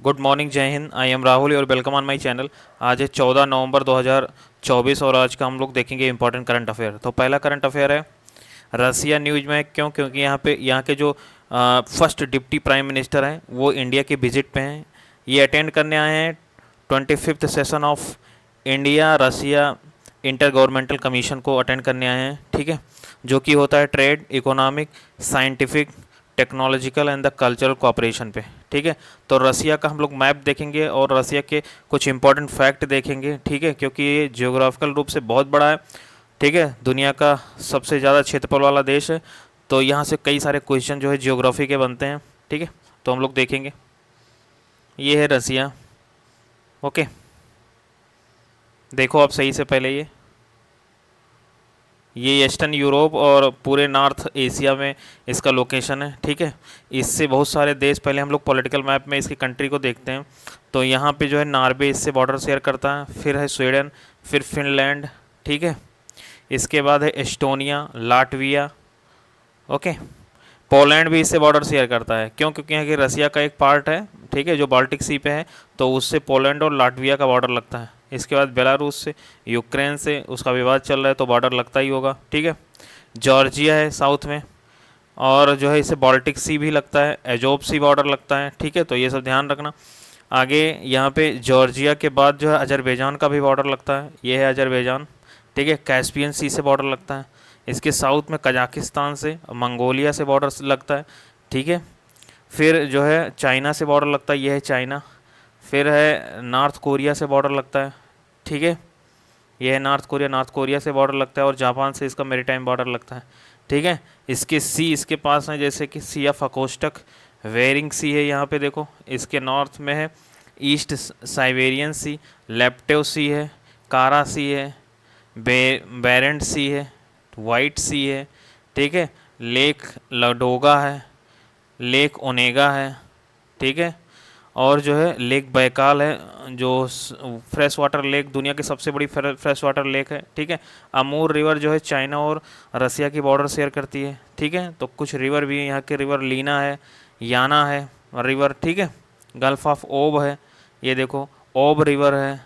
Good morning, जय Hind. I am Rahul और welcome on my channel. आज है 14 नवंबर 2024 और आज का हम लोग देखेंगे इंपॉर्टेंट करंट अफेयर। तो पहला करंट अफेयर है रसिया न्यूज में। क्यों? क्योंकि यहाँ के जो फर्स्ट डिप्टी प्राइम मिनिस्टर हैं वो इंडिया के विजिट पे हैं। ये अटेंड करने आए हैं 25th session of India Russia intergovernmental commission को अटेंड करने आए हैं। ठीक है, जो कि होता है trade, economic, scientific, technological and the cultural cooperation पे। ठीक है, तो रसिया का हम लोग मैप देखेंगे और रसिया के कुछ इंपॉर्टेंट फैक्ट देखेंगे। ठीक है, क्योंकि ये जियोग्राफिकल रूप से बहुत बड़ा है। ठीक है, दुनिया का सबसे ज़्यादा क्षेत्रफल वाला देश है, तो यहाँ से कई सारे क्वेश्चन जो है जियोग्राफी के बनते हैं। ठीक है, तो हम लोग देखेंगे। ये है रसिया। ओके, देखो आप सही से पहले ये ईस्टर्न यूरोप और पूरे नॉर्थ एशिया में इसका लोकेशन है। ठीक है, इससे बहुत सारे देश, पहले हम लोग पॉलिटिकल मैप में इसकी कंट्री को देखते हैं। तो यहाँ पे जो है नॉर्वे इससे बॉर्डर शेयर करता है, फिर है स्वीडन, फिर फिनलैंड। ठीक है, इसके बाद है एस्टोनिया, लाटविया। ओके, पोलैंड भी इससे बॉर्डर शेयर करता है। क्यों? क्योंकि यहाँ की रसिया का एक पार्ट है, ठीक है, जो बाल्टिक सी पे है, तो उससे पोलैंड और लाटविया का बॉर्डर लगता है। इसके बाद बेलारूस से, यूक्रेन से उसका विवाद चल रहा है, तो बॉर्डर लगता ही होगा। ठीक है, जॉर्जिया है साउथ में, और जो है इसे बाल्टिक सी भी लगता है, एजोब सी बॉर्डर लगता है। ठीक है, तो ये सब ध्यान रखना। आगे यहाँ पे जॉर्जिया के बाद जो है अजरबैजान का भी बॉर्डर लगता है, ये है अजरबैजान। ठीक है, कैस्पियन सी से बॉर्डर लगता है। इसके साउथ में कजाकिस्तान से, मंगोलिया से बॉर्डर लगता है। ठीक है, फिर जो है चाइना से बॉर्डर लगता है, ये है चाइना। फिर है नॉर्थ कोरिया से बॉर्डर लगता है। ठीक है, ये है नॉर्थ कोरिया से बॉर्डर लगता है, और जापान से इसका मेरीटाइम बॉर्डर लगता है। ठीक है, इसके सी इसके पास हैं, जैसे कि सी ऑफ अकोस्टक, वेरिंग सी है यहाँ पे देखो। इसके नॉर्थ में है ईस्ट साइबेरियन सी, लेप्टेव सी है, कारा सी है, बेरेंट सी है, वाइट सी है। ठीक है, लेक लडोगा है, लेक ओनेगा है। ठीक है, और जो है लेक बैकाल है, जो फ्रेश वाटर लेक, दुनिया की सबसे बड़ी फ्रेश वाटर लेक है। ठीक है, अमूर रिवर जो है चाइना और रसिया की बॉर्डर शेयर करती है। ठीक है, तो कुछ रिवर भी है यहाँ के, रिवर लीना है, याना है रिवर। ठीक है, गल्फ ऑफ ओब है, ये देखो ओब रिवर है।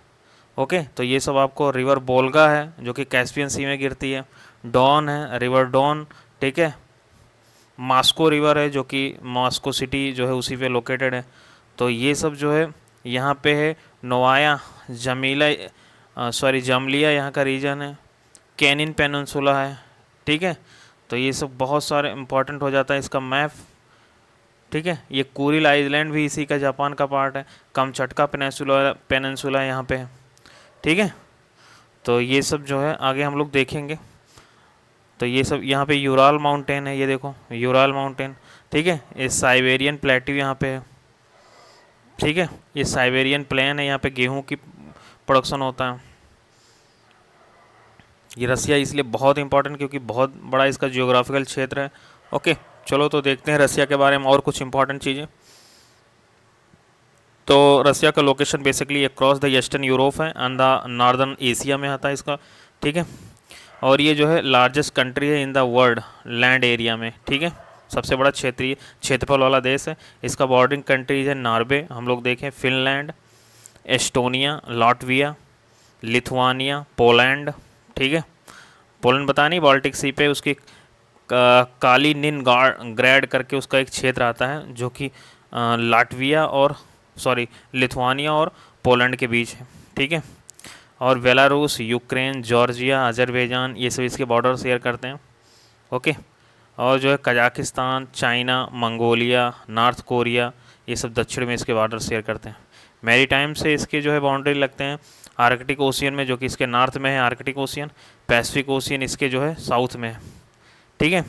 ओके, तो ये सब आपको, रिवर बोल्गा है जो कि कैस्पियन सी में गिरती है, डॉन है, रिवर डॉन। ठीक है, मास्को रिवर है जो कि मॉस्को सिटी जो है उसी पे लोकेटेड है। तो ये सब जो है यहाँ पे है। नोवाया जमीला, सॉरी जमलिया यहाँ का रीजन है। कैनिन पेनिनसुला है। ठीक है, तो ये सब बहुत सारे इंपॉर्टेंट हो जाता है इसका मैप। ठीक है, ये कुरिल आइलैंड भी इसी का, जापान का पार्ट है। कमचटका पेनिनसुला यहाँ पे है। ठीक है, तो ये सब जो है आगे हम लोग देखेंगे। तो ये सब यहाँ पे यूराल माउंटेन है, ये देखो यूराल माउंटेन। ठीक है, ये साइबेरियन प्लेट्यू यहाँ पे है। ठीक है, ये साइबेरियन प्लेन है, यहाँ पे गेहूं की प्रोडक्शन होता है। ये रसिया इसलिए बहुत इंपॉर्टेंट क्योंकि बहुत बड़ा इसका जियोग्राफिकल क्षेत्र है। ओके, चलो तो देखते हैं रसिया के बारे में और कुछ इंपॉर्टेंट चीज़ें। तो रसिया का location basically across the eastern Europe है एंड द नॉर्दर्न एशिया में आता है इसका। ठीक है, और ये जो है लार्जेस्ट कंट्री है in the world land area में। ठीक है, सबसे बड़ा क्षेत्रफल वाला देश है। इसका बॉर्डरिंग कंट्रीज है नॉर्वे, हम लोग देखें, Finland, Estonia, Latvia, Lithuania, Poland. ठीक है, पोलैंड पता नहीं, बाल्टिक सी पे उसकी कालीनिन ग्रैड करके उसका एक क्षेत्र आता है, जो कि लाटविया और लिथुआनिया और पोलैंड के बीच है। ठीक है, और बेलारूस, यूक्रेन, जॉर्जिया, अजरबैजान, ये सब इसके बॉर्डर शेयर करते हैं। ओके, और जो है Kazakhstan, China, Mongolia, north Korea, ये सब दक्षिण में इसके बॉर्डर शेयर करते हैं। मैरीटाइम से इसके जो है बाउंड्री लगते हैं आर्कटिक ओशियन में, जो कि इसके नॉर्थ में है आर्कटिक ओशियन, पैसिफिक ओशियन इसके जो है साउथ में है। ठीक है,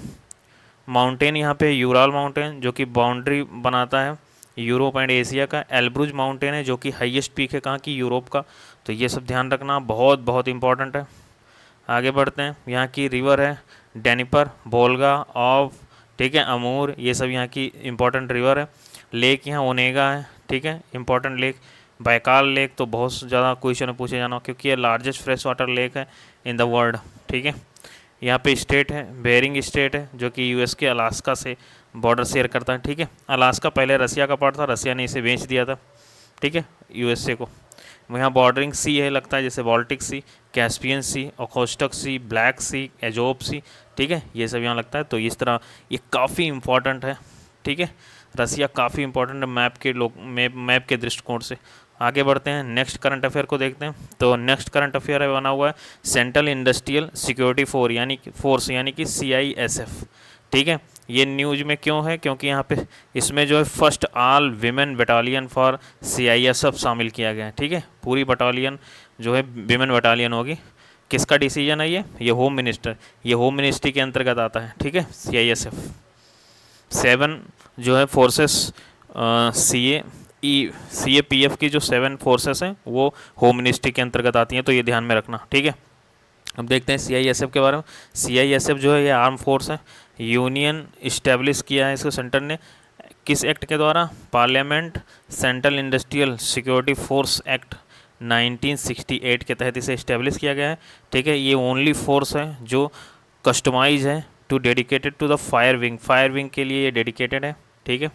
माउंटेन यहाँ पे यूराल माउंटेन जो कि बाउंड्री बनाता है यूरोप एंड एशिया का। एल्ब्रुज माउंटेन है जो कि हाईएस्ट पीक है, कहाँ की, यूरोप का। तो ये सब ध्यान रखना, बहुत बहुत इंपॉर्टेंट है। आगे बढ़ते हैं। यहाँ की रिवर है डेनिपर, बोल्गा, ऑव। ठीक है, अमूर, ये सब यहाँ की इंपॉर्टेंट रिवर है। लेक यहाँ ओनेगा है। ठीक है, इंपॉर्टेंट लेक। बैकाल लेक तो बहुत ज़्यादा क्वेश्चन पूछे जाना, क्योंकि ये लार्जेस्ट फ्रेश वाटर लेक है इन द वर्ल्ड। ठीक है, यहाँ पे स्टेट है बेरिंग स्टेट है, जो कि यूएस के अलास्का से बॉर्डर शेयर करता है। ठीक है, अलास्का पहले रसिया का पार्ट था, रसिया ने इसे बेच दिया था। ठीक है, यूएसए को। यहाँ बॉर्डरिंग सी है लगता है, जैसे बाल्टिक सी, कैस्पियन सी, ओखोस्टक सी, ब्लैक सी, एजोब सी, ठीक है, ये सब यहाँ लगता है। तो इस तरह ये काफ़ी इंपॉर्टेंट है, ठीक है, रसिया काफ़ी इंपॉर्टेंट है मैप के दृष्टिकोण से। आगे बढ़ते हैं, नेक्स्ट करंट अफेयर को देखते हैं। तो नेक्स्ट करंट अफेयर है बना हुआ है सेंट्रल इंडस्ट्रियल सिक्योरिटी फोर्स यानी कि CISF, ठीक है। ये न्यूज में क्यों है, क्योंकि यहाँ पे इसमें जो है first all women battalion for CISF शामिल किया गया है, ठीक है। पूरी बटालियन जो है विमेन बटालियन होगी। किसका डिसीजन है ये होम मिनिस्ट्री के अंतर्गत आता है, ठीक है। CISF 7 जो है फोर्सेस CAPF की जो 7 फोर्सेस हैं वो होम मिनिस्ट्री के अंतर्गत आती हैं, तो ये ध्यान में रखना, ठीक है। अब देखते हैं CISF के बारे में। CISF जो है ये आर्म फोर्स है, यूनियन इस्टेब्लिश किया है इसको सेंटर ने, किस एक्ट के द्वारा, parliament central industrial security force act 1968 के तहत इसे इस्टेब्लिश किया गया है, ठीक है। ये ओनली फोर्स है जो कस्टमाइज है to dedicated to the fire wing के लिए ये डेडिकेटेड है, ठीक है।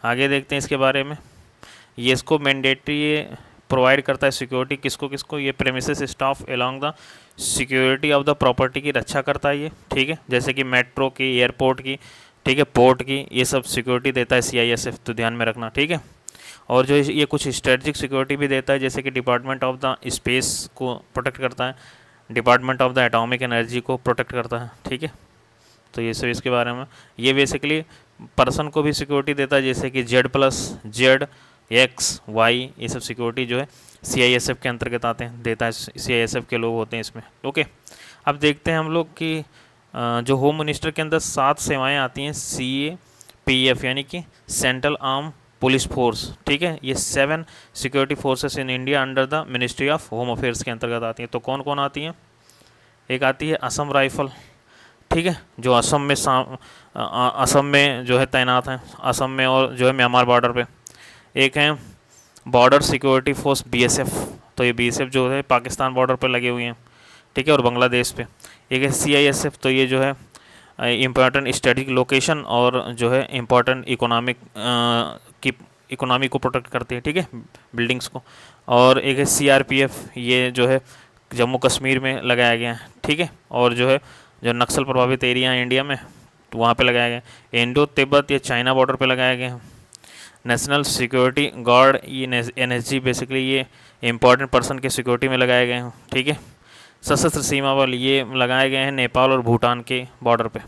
आगे देखते हैं इसके बारे में। ये इसको मैंडेटरी प्रोवाइड करता है सिक्योरिटी, किसको ये premises staff along the security of the property की रक्षा करता है ये, ठीक है, जैसे कि मेट्रो की, एयरपोर्ट की, ठीक है, पोर्ट की, ये सब सिक्योरिटी देता है CISF, तो ध्यान में रखना, ठीक है। और जो ये कुछ स्ट्रेटजिक सिक्योरिटी भी देता है, जैसे कि डिपार्टमेंट ऑफ द स्पेस को प्रोटेक्ट करता है, department of the atomic energy को प्रोटेक्ट करता है, ठीक है। तो ये सब इसके बारे में। ये बेसिकली पर्सन को भी सिक्योरिटी देता है, जैसे कि Z+Z, X, Y, ये सब सिक्योरिटी जो है CISF के अंतर्गत आते हैं, देता है CISF के लोग होते हैं इसमें, ओके। अब देखते हैं हम लोग कि जो होम मिनिस्टर के अंदर 7 सेवाएं आती हैं CAPF यानी कि सेंट्रल आर्म पुलिस फोर्स, ठीक है। ये 7 security forces in India under the ministry of home affairs के अंतर्गत आती हैं। तो कौन कौन आती हैं? एक आती है असम राइफल, ठीक है, जो असम में जो है तैनात हैं, असम में और जो है म्यांमार बॉर्डर पे। एक है बॉर्डर सिक्योरिटी फोर्स BSF, तो ये BSF जो है पाकिस्तान बॉर्डर पर लगे हुए हैं, ठीक है, और बांग्लादेश पे। एक है CISF, तो ये जो है इम्पोर्टेंट स्ट्रेटेजिक लोकेशन और जो है इम्पोर्टेंट इकोनॉमी को प्रोटेक्ट करती है, ठीक है, बिल्डिंग्स को। और एक है CRPF, ये जो है जम्मू कश्मीर में लगाया गया है, ठीक है, और जो है जो नक्सल प्रभावित एरिया है इंडिया में तो वहाँ पे लगाया गया। इंडो तिब्बत या चाइना बॉर्डर पे लगाया गया है। नेशनल सिक्योरिटी गार्ड, ये NSG बेसिकली ये इंपॉर्टेंट पर्सन के सिक्योरिटी में लगाए गए हैं, ठीक है। सशस्त्र सीमा बल ये लगाए गए हैं नेपाल और भूटान के बॉर्डर पे,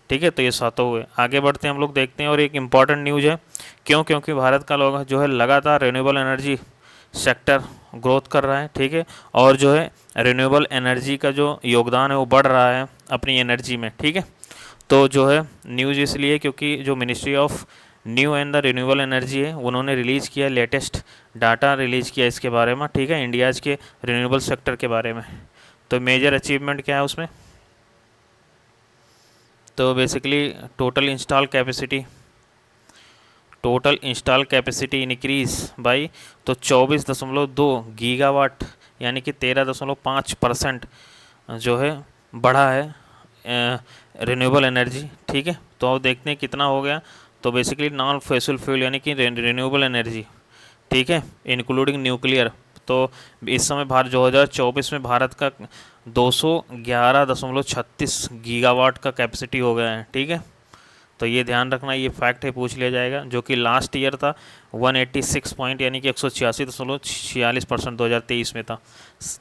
ठीक है। तो ये 7 हुए। आगे बढ़ते हैं हम लोग, देखते हैं। और एक इम्पॉर्टेंट न्यूज़ है, क्योंकि भारत का लोग जो है लगातार रिन्यूएबल एनर्जी सेक्टर ग्रोथ कर रहा है, ठीक है, और जो है रिन्यूएबल एनर्जी का जो योगदान है वो बढ़ रहा है अपनी एनर्जी में, ठीक है। तो जो है न्यूज़ इसलिए क्योंकि जो ministry of new and the renewable energy है उन्होंने रिलीज़ किया, लेटेस्ट डाटा रिलीज़ किया इसके बारे में, ठीक है, इंडियाज़ के रिन्यूएबल सेक्टर के बारे में। तो मेजर अचीवमेंट क्या है उसमें? तो basically total install capacity increase by, तो 24.2 गीगावाट यानी कि 13.5% जो है बढ़ा है रिन्यूएबल एनर्जी, ठीक है। तो अब देखते हैं कितना हो गया। तो बेसिकली नॉन फॉसिल फ्यूल यानी कि रिन्यूएबल एनर्जी, ठीक है, इंक्लूडिंग न्यूक्लियर। तो इस समय 2024 में भारत का 211.36 गीगावाट का कैपेसिटी हो गया है, ठीक है। तो ये ध्यान रखना, ये फैक्ट है, पूछ लिया जाएगा, जो कि लास्ट ईयर था 186 पॉइंट यानी कि 186.46% 2023 में था,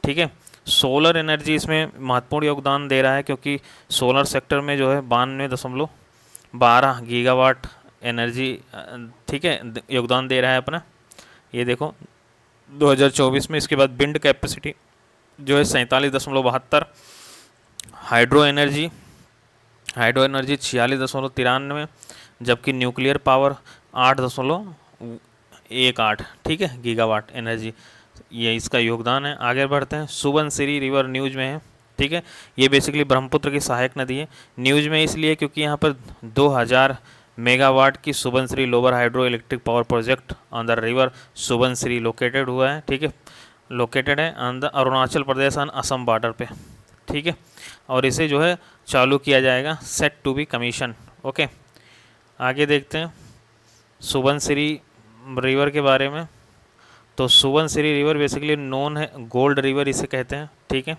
ठीक है। सोलर एनर्जी इसमें महत्वपूर्ण योगदान दे रहा है, क्योंकि सोलर सेक्टर में जो है 92.12 गीगावाट एनर्जी, ठीक है, योगदान दे रहा है अपना। ये देखो 2024 में। इसके बाद विंड कैपेसिटी जो है 47.72, हाइड्रो एनर्जी 46.93, जबकि न्यूक्लियर पावर 8.18, ठीक है, गीगावाट एनर्जी, ये इसका योगदान है। आगे बढ़ते हैं। सुबनसिरी रिवर न्यूज में है, ठीक है, ये बेसिकली ब्रह्मपुत्र की सहायक नदी है। न्यूज में इसलिए क्योंकि यहाँ पर 2000 मेगावाट की Subansiri lower hydro electric power project on the river Subansiri located हुआ है, ठीक है, लोकेटेड है on the Arunachal Pradesh on Assam border पे, ठीक है, और इसे जो है चालू किया जाएगा, set to be commission, okay. आगे देखते हैं सुबनसिरी रिवर के बारे में। तो सुबनसिरी रिवर बेसिकली नोन है गोल्ड रिवर इसे कहते हैं, ठीक है।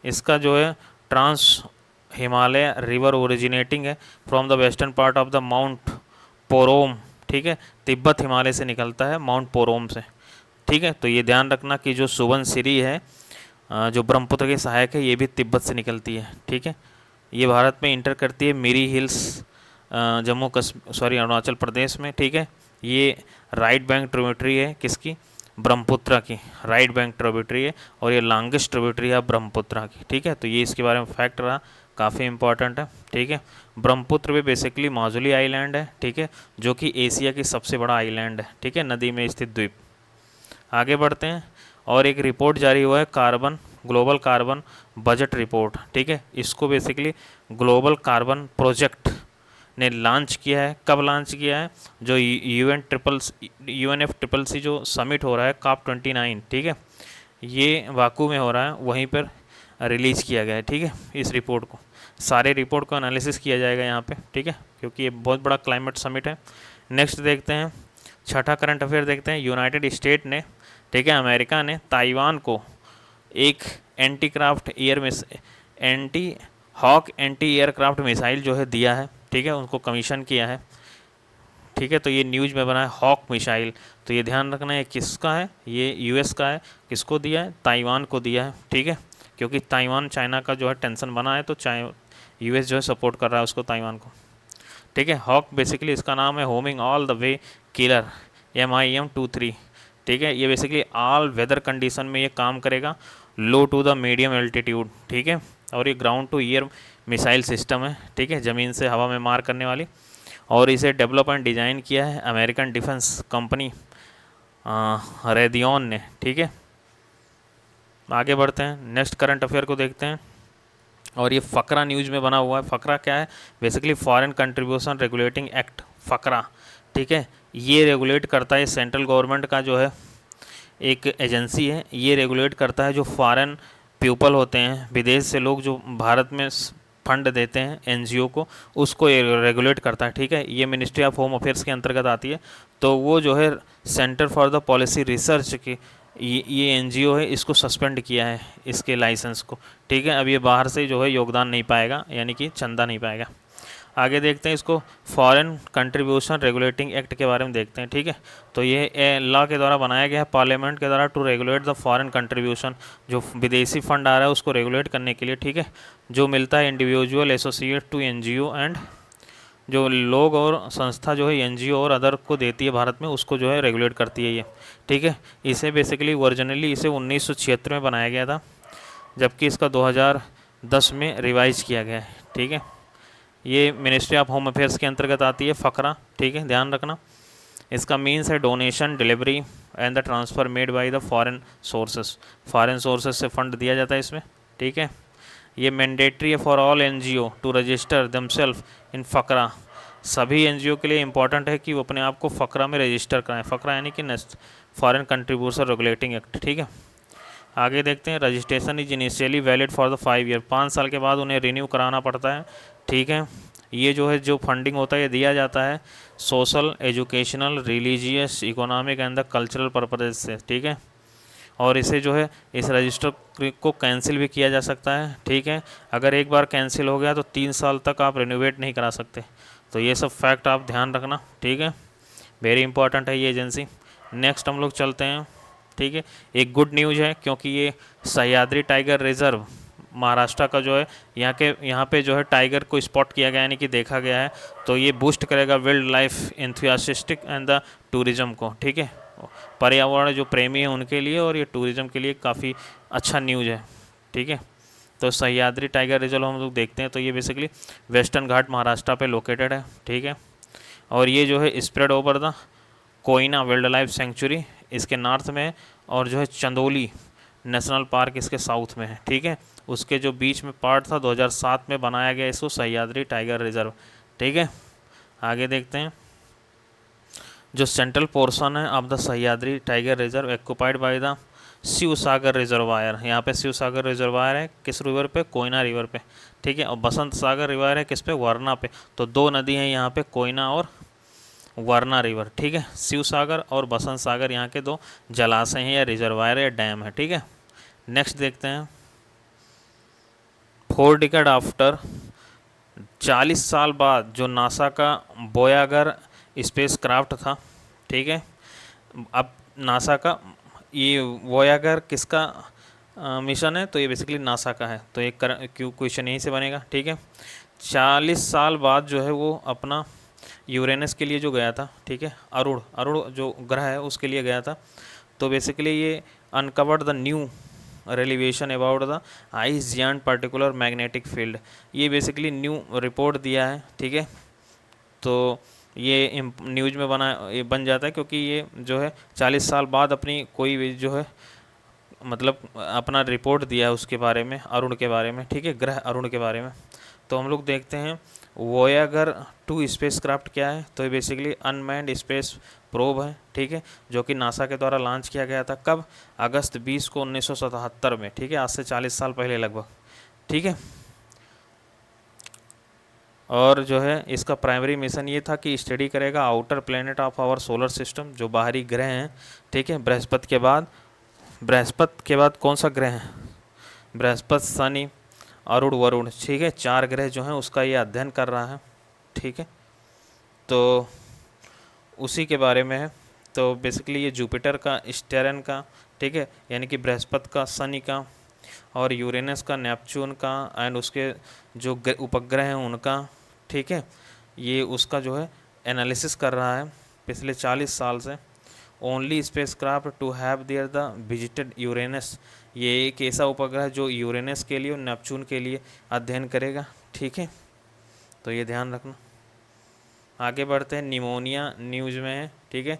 इसका जो है ट्रांस हिमालय रिवर ओरिजिनेटिंग है from the western part of the mount पोरोम, ठीक है। तिब्बत हिमालय से निकलता है माउंट पोरोम से, ठीक है। तो ये ध्यान रखना कि जो सुबनसिरी है जो ब्रह्मपुत्र के सहायक है, ये भी तिब्बत से निकलती है, ठीक है। ये भारत में इंटर करती है मिरी हिल्स जम्मू कश्मीर सॉरी अरुणाचल प्रदेश में, ठीक है। ये राइट बैंक ट्रिब्यूटरी है किसकी, ब्रह्मपुत्र की राइट बैंक ट्रिब्यूटरी है, और ये लॉन्गेस्ट ट्रिब्यूटरी है ब्रह्मपुत्र की, ठीक है। तो ये इसके बारे में फैक्ट रहा, काफ़ी इंपॉर्टेंट है, ठीक है। ब्रह्मपुत्र भी बेसिकली माजुली आइलैंड है, ठीक है, जो कि एशिया की सबसे बड़ा आइलैंड है, ठीक है, नदी में स्थित द्वीप। आगे बढ़ते हैं, और एक रिपोर्ट जारी हुआ है carbon global carbon budget report, ठीक है। इसको बेसिकली ग्लोबल कार्बन प्रोजेक्ट ने लॉन्च किया है। कब लॉन्च किया है, जो UNFCCC जो समिट हो रहा है COP29, ठीक है, ये वाकू में हो रहा है, वहीं पर रिलीज़ किया गया है, ठीक है। इस रिपोर्ट को, सारे रिपोर्ट को एनालिसिस किया जाएगा यहाँ पे, ठीक है, क्योंकि ये बहुत बड़ा क्लाइमेट समिट है। नेक्स्ट देखते हैं, छठा करंट अफेयर देखते हैं। यूनाइटेड स्टेट ने, ठीक है, अमेरिका ने ताइवान को एक anti hawk anti aircraft missile जो है दिया है, ठीक है, उनको कमीशन किया है, ठीक है। तो ये न्यूज़ में बना है हॉक मिसाइल, तो ये ध्यान रखना है किसका है, ये US का है। किसको दिया है, ताइवान को दिया है, ठीक है, क्योंकि ताइवान चाइना का जो है टेंशन बना है, तो US जो है सपोर्ट कर रहा है उसको, ताइवान को, ठीक है। हॉक बेसिकली इसका नाम है homing all the way killer MIM-23, ठीक है। ये बेसिकली ऑल वेदर कंडीशन में ये काम करेगा, low to the medium altitude, ठीक है। और ये ground to air missile system है, ठीक है, ज़मीन से हवा में मार करने वाली, और इसे डेवलप एंड डिज़ाइन किया है अमेरिकन डिफेंस कंपनी रेडियन ने, ठीक है। आगे बढ़ते हैं, नेक्स्ट करंट अफेयर को देखते हैं, और ये फ़करा न्यूज़ में बना हुआ है। फ़करा क्या है, basically foreign contribution regulating act, फ़करा, ठीक है। ये रेगुलेट करता है, सेंट्रल गवर्नमेंट का जो है एक एजेंसी है, ये रेगुलेट करता है जो फॉरेन पीपल होते हैं, विदेश से लोग जो भारत में फंड देते हैं NGO को, उसको रेगुलेट करता है, ठीक है। ये मिनिस्ट्री ऑफ होम अफेयर्स के अंतर्गत आती है। तो वो जो है centre for the policy research की ये NGO है, इसको सस्पेंड किया है, इसके लाइसेंस को, ठीक है। अब ये बाहर से जो है योगदान नहीं पाएगा, यानी कि चंदा नहीं पाएगा। आगे देखते हैं इसको, फॉरेन कंट्रीब्यूशन रेगुलेटिंग एक्ट के बारे में देखते हैं, ठीक है। तो ये लॉ के द्वारा बनाया गया है पार्लियामेंट के द्वारा, to regulate the foreign contribution, जो विदेशी फंड आ रहा है उसको रेगुलेट करने के लिए, ठीक है, जो मिलता है individual associate to NGO and जो लोग और संस्था जो है NGO और अदर को देती है भारत में, उसको जो है रेगुलेट करती है ये, ठीक है। इसे बेसिकली ओरिजिनली इसे 1976 में बनाया गया था, जबकि इसका 2010 में रिवाइज किया गया है, ठीक है। ये मिनिस्ट्री ऑफ होम अफेयर्स के अंतर्गत आती है फ़करा, ठीक है, ध्यान रखना। इसका मीन्स है donation, delivery and the transfer made by the foreign sources से फंड दिया जाता है इसमें, ठीक है। ये मैंडेटरी है for all NGO to register themselves in फ़करा, सभी NGO के लिए इंपॉर्टेंट है कि वो अपने आप को फ़करा में रजिस्टर कराएं। फ़करा यानी कि फॉरेन कंट्रीब्यूशन रेगुलेटिंग एक्ट, ठीक है। आगे देखते हैं, registration is initially valid for the 5 year, 5 साल के बाद उन्हें रिन्यू कराना पड़ता है, ठीक है। ये जो है जो फंडिंग होता है ये दिया जाता है social, educational, religious, economic and the cultural purpose से, ठीक है। और इसे जो है इस रजिस्टर को कैंसिल भी किया जा सकता है, ठीक है। अगर एक बार कैंसिल हो गया तो 3 साल तक आप रिन्यूवेट नहीं करा सकते। तो ये सब फैक्ट आप ध्यान रखना, ठीक है, वेरी इंपॉर्टेंट है ये एजेंसी। नेक्स्ट हम लोग चलते हैं, ठीक है। एक गुड न्यूज़ है, क्योंकि ये सह्याद्री टाइगर रिजर्व महाराष्ट्र का जो है यहाँ पे जो है टाइगर को स्पॉट किया गया, यानी कि देखा गया है। तो ये बूस्ट करेगा wild life enthusiastic and the tourism को, ठीक है, पर्यावरण जो प्रेमी है उनके लिए, और ये टूरिज़्म के लिए काफ़ी अच्छा न्यूज़ है, ठीक है। तो सह्याद्री टाइगर रिजर्व हम लोग देखते हैं, तो ये बेसिकली वेस्टर्न घाट महाराष्ट्र पे लोकेटेड है, ठीक है। और ये जो है spread over the Koyna wild life sanctuary इसके नॉर्थ में, और जो है चंदोली नेशनल पार्क इसके साउथ में है, ठीक है। उसके जो बीच में पार्ट था 2007 में बनाया गया इसको सह्याद्री टाइगर रिजर्व, ठीक है। आगे देखते हैं, जो सेंट्रल पोर्शन है of the Sahyadri tiger reserve occupied by the Shiv Sagar reservoir, यहाँ पे शिव सागर रिजर्वायर है किस रिवर पे, कोयना रिवर पे, ठीक है। और बसंत सागर रिवर है किस पे, वरना पे। तो 2 नदी हैं यहाँ पे, कोयना और वारणा रिवर, ठीक है। शिव सागर और बसंत सागर यहाँ के दो जलाशय हैं या रिजर्वायर या डैम है, ठीक है। नेक्स्ट देखते हैं, 4 डिकेड आफ्टर, 40 साल बाद जो नासा का वोयागर स्पेस क्राफ्ट था, ठीक है। अब नासा का ये वोयागर किसका मिशन है, तो ये बेसिकली नासा का है, तो एक क्वेश्चन यहीं से बनेगा, ठीक है। 40 साल बाद जो है वो अपना यूरेनस के लिए जो गया था, ठीक है, अरुण जो ग्रह है उसके लिए गया था। तो बेसिकली ये uncovered the new revelation about the ice giant particular magnetic field, ये बेसिकली न्यू रिपोर्ट दिया है, ठीक है। तो ये न्यूज में ये बन जाता है क्योंकि ये जो है 40 साल बाद अपनी कोई भी जो है मतलब अपना रिपोर्ट दिया है उसके बारे में, अरुण के बारे में, ठीक है, ग्रह अरुण के बारे में। तो हम लोग देखते हैं वोयागर 2 स्पेस क्राफ्ट क्या है, तो ये बेसिकली अनमैन्ड स्पेस प्रोब है, ठीक है, जो कि नासा के द्वारा लॉन्च किया गया था। कब? अगस्त 20 को 1977 में, ठीक है, आज से 40 साल पहले लगभग, ठीक है। और जो है इसका प्राइमरी मिशन ये था कि स्टडी करेगा outer planet of our solar system, जो बाहरी ग्रह हैं, ठीक है। बृहस्पति के बाद कौन सा ग्रह है? बृहस्पति, शनि, अरुण, वरुण, ठीक है, 4 ग्रह जो हैं उसका ये अध्ययन कर रहा है, ठीक है। तो उसी के बारे में है। तो बेसिकली ये जुपिटर का, स्टेरन का, ठीक है, यानी कि बृहस्पति का, शनि का, और यूरेनस का, नेपच्यून का, एंड उसके जो उपग्रह हैं उनका, ठीक है, ये उसका जो है एनालिसिस कर रहा है पिछले 40 साल से। Only spacecraft to have there the visited Uranus, ये एक ऐसा उपग्रह जो यूरेनस के लिए और नेपच्यून के लिए अध्ययन करेगा, ठीक है। तो ये ध्यान रखना। आगे बढ़ते हैं, निमोनिया न्यूज में है, ठीक है।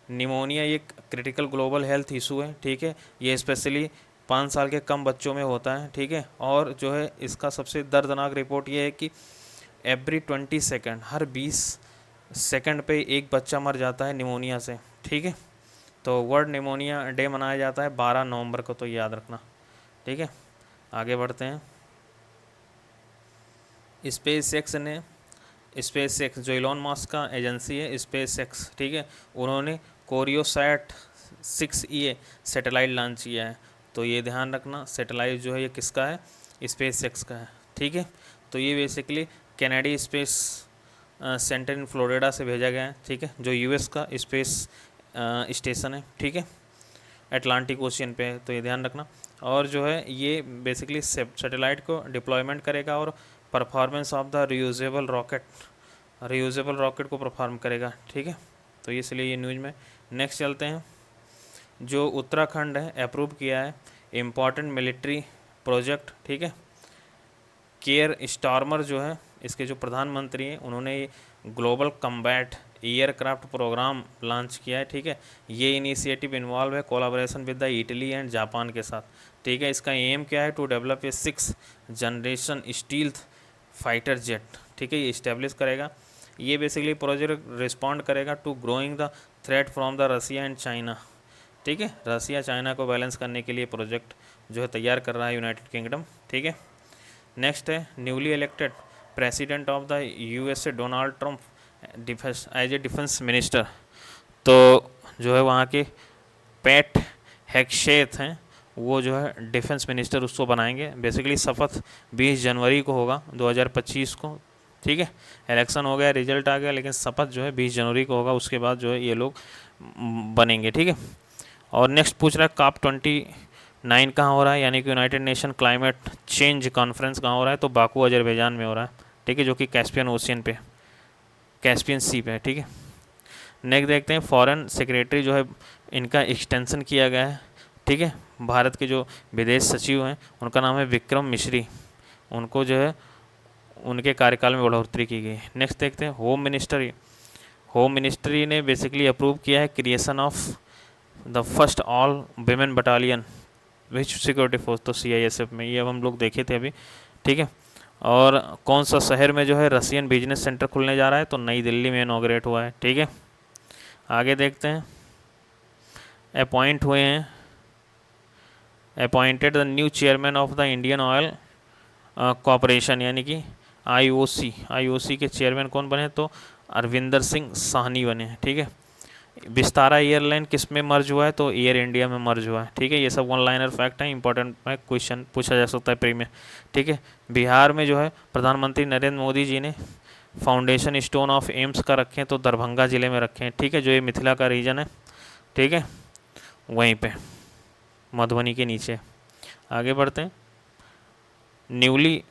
निमोनिया ये क्रिटिकल ग्लोबल हेल्थ इशू है, ठीक है। ये स्पेशली 5 साल के कम बच्चों में होता है, ठीक है। और जो है इसका सबसे दर्दनाक रिपोर्ट ये है कि एवरी 20 सेकेंड, हर 20 सेकेंड पे एक बच्चा मर जाता है निमोनिया से, ठीक है। तो वर्ल्ड निमोनिया डे मनाया जाता है 12 नवंबर को, तो याद रखना, ठीक है। आगे बढ़ते हैं, स्पेस एक्स जो इलॉन मस्क का एजेंसी है स्पेस एक्स, ठीक है, उन्होंने कोरियोसैट 6E सैटेलाइट लॉन्च किया है। तो ये ध्यान रखना, सैटेलाइट जो है ये किसका है? स्पेस एक्स का है, ठीक है। तो ये basically Kennedy space centre in Florida से भेजा गया है, ठीक है, जो यूएस का स्पेस स्टेशन है, ठीक है, अटलांटिक ओशियन पे है, तो ये ध्यान रखना। और जो है ये बेसिकली सैटेलाइट को डिप्लॉयमेंट करेगा और performance of the reusable rocket को परफॉर्म करेगा, ठीक है। तो इसलिए ये न्यूज़ में। नेक्स्ट चलते हैं, जो उत्तराखंड है अप्रूव किया है इम्पॉर्टेंट मिलिट्री प्रोजेक्ट, ठीक है, केयर स्टॉर्मर जो है, इसके जो प्रधानमंत्री हैं उन्होंने global combat aircraft programme launch किया है, ठीक है। ये इनिशिएटिव इन्वॉल्व है collaboration with the Italy and Japan के साथ, ठीक है। इसका एम क्या है? To develop a 6th generation stealth fighter jet, ठीक है, ये इस्टेब्लिश करेगा। ये बेसिकली प्रोजेक्ट रिस्पॉन्ड करेगा to growing the threat from the Russia and China, ठीक है। रसिया चाइना को बैलेंस करने के लिए प्रोजेक्ट जो है तैयार कर रहा है यूनाइटेड किंगडम, ठीक है। नेक्स्ट है, newly elected president of the USA Donald Trump as a defence minister. तो जो है वहाँ के पैट हेगसेथ हैं, वो जो है डिफेंस मिनिस्टर उसको बनाएंगे। बेसिकली शपथ 20 जनवरी को होगा 2025 को, ठीक है। इलेक्शन हो गया, रिजल्ट आ गया, लेकिन शपथ जो है 20 जनवरी को होगा, उसके बाद जो है ये लोग बनेंगे, ठीक है। और नेक्स्ट पूछ रहा है COP29 कहाँ हो रहा है, यानी कि United nation climate change conference कहाँ हो रहा है? तो बाकू अजरबैजान में हो रहा है, ठीक है, जो कि कैस्पियन ओशियन पे, कैस्पियन सी पे है, ठीक है। नेक्स्ट देखते हैं, फॉरेन सेक्रेटरी जो है इनका एक्सटेंशन किया गया है, ठीक है। भारत के जो विदेश सचिव हैं उनका नाम है विक्रम मिश्री, उनको जो है उनके कार्यकाल में बढ़ोतरी की गई। नेक्स्ट देखते हैं, होम मिनिस्ट्री ने बेसिकली अप्रूव किया है creation of the first all women battalion which security force, तो CISF में, ये अब हम लोग देखे थे अभी, ठीक है। और कौन सा शहर में जो है रशियन बिजनेस सेंटर खुलने जा रहा है? तो नई दिल्ली में इनॉग्रेट हुआ है, ठीक है। आगे देखते हैं, appointed the new chairman of the Indian oil corporation, यानी कि IOC के चेयरमैन कौन बने? तो अरविंदर सिंह साहनी बने हैं, ठीक है। विस्तारा एयरलाइन किस में मर्ज हुआ है, तो एयर इंडिया में मर्ज हुआ है, ठीक है। ये सब वन लाइनर फैक्ट है, इंपॉर्टेंट क्वेश्चन पूछा जा सकता है प्री में, ठीक है। बिहार में जो है प्रधानमंत्री नरेंद्र मोदी जी ने फाउंडेशन स्टोन ऑफ एम्स का रखे हैं, तो दरभंगा ज़िले में रखे हैं, ठीक है, जो ये मिथिला का रीजन है, ठीक है, वहीं पे मधुबनी के नीचे। आगे बढ़ते हैं। न्यूली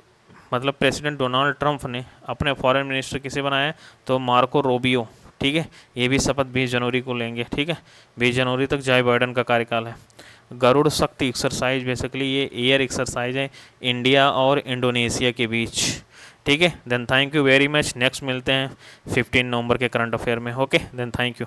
मतलब प्रेसिडेंट डोनाल्ड ट्रंप ने अपने फॉरेन मिनिस्टर किसे बनाया है, तो मार्को रोबियो, ठीक है। ये भी शपथ 20 जनवरी को लेंगे, ठीक है। 20 जनवरी तक जॉय बाइडन का कार्यकाल है। गरुड़ शक्ति एक्सरसाइज बेसिकली ये एयर एक्सरसाइज है इंडिया और इंडोनेशिया के बीच, ठीक है। Then thank you very much. Next मिलते हैं 15 नवंबर के करंट अफेयर में। Okay then thank you.